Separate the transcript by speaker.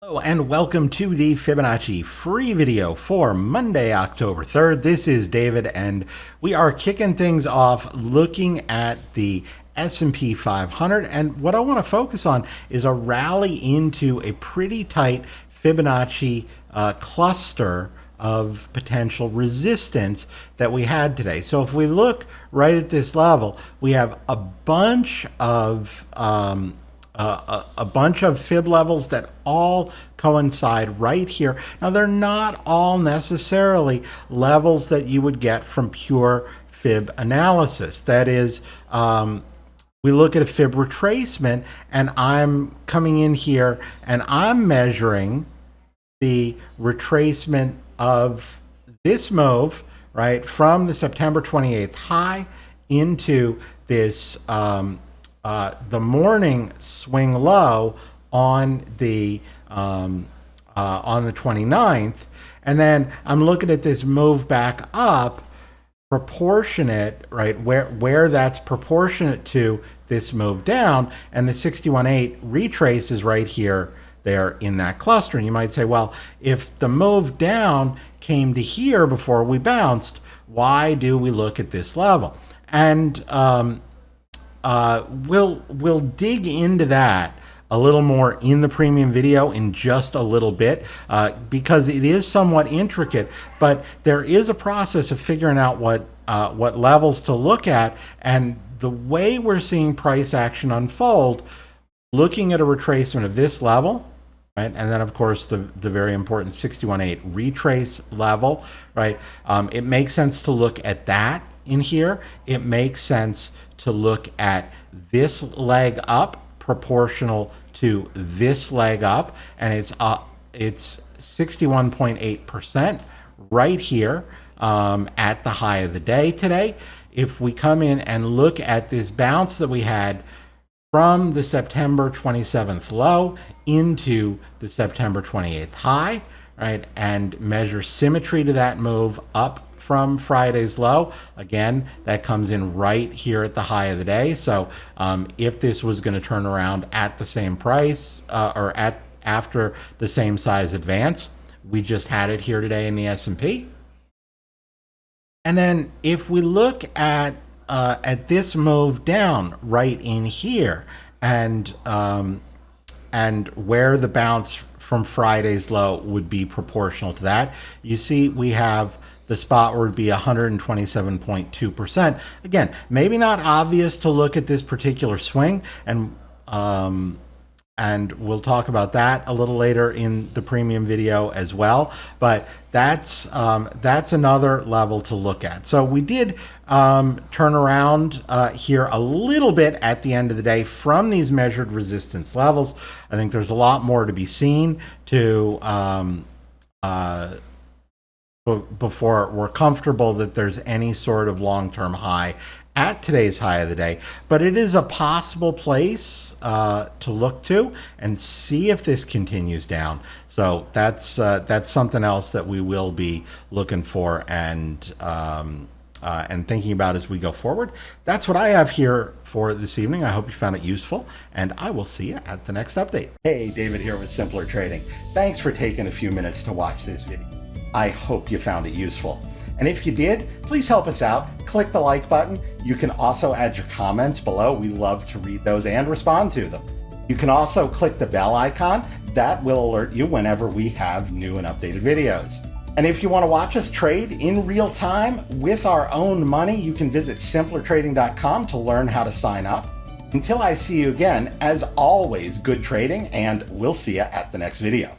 Speaker 1: Hello and welcome to the Fibonacci free video for Monday, October 3rd. This is David and we are kicking things off looking at the S&P 500, and what I want to focus on is a rally into a pretty tight Fibonacci cluster of potential resistance that we had today. So if we look right at this level, we have a bunch of fib levels that all coincide right here. Now, they're not all necessarily levels that you would get from pure fib analysis. That is, we look at a fib retracement, and I'm coming in here and I'm measuring the retracement of this move, right, from the September 28th high into this the morning swing low on the 29th, and then I'm looking at this move back up proportionate, right, where that's proportionate to this move down, and the 61.8 retrace is right here there in that cluster. And you might say, well, if the move down came to here before we bounced, why do we look at this level? And we'll dig into that a little more in the premium video in just a little bit, because it is somewhat intricate, but there is a process of figuring out what levels to look at. And the way we're seeing price action unfold, looking at a retracement of this level, right, and then of course the very important 61.8 retrace level, right, it makes sense to look at that in here. It makes sense to look at this leg up proportional to this leg up, and it's 61.8% right here at the high of the day today. If we come in and look at this bounce that we had from the September 27th low into the September 28th high, right, and measure symmetry to that move up from Friday's low, again, that comes in right here at the high of the day. So if this was going to turn around at the same price or after the same size advance, we just had it here today in the S&P. And then if we look at this move down right in here, and where the bounce from Friday's low would be proportional to that, you see we have the spot would be 127.2%. Again, maybe not obvious to look at this particular swing, and we'll talk about that a little later in the premium video as well. But that's another level to look at. So we did turn around here a little bit at the end of the day from these measured resistance levels. I think there's a lot more to be seen to before we're comfortable that there's any sort of long-term high at today's high of the day. But it is a possible place to look to and see if this continues down. So that's something else that we will be looking for and thinking about as we go forward. That's what I have here for this evening. I hope you found it useful, and I will see you at the next update. Hey, David here with Simpler Trading. Thanks for taking a few minutes to watch this video. I hope you found it useful. And if you did, please help us out. Click the like button. You can also add your comments below. We love to read those and respond to them. You can also click the bell icon. That will alert you whenever we have new and updated videos. And if you want to watch us trade in real time with our own money, you can visit simplertrading.com to learn how to sign up. Until I see you again, as always, good trading, and we'll see you at the next video.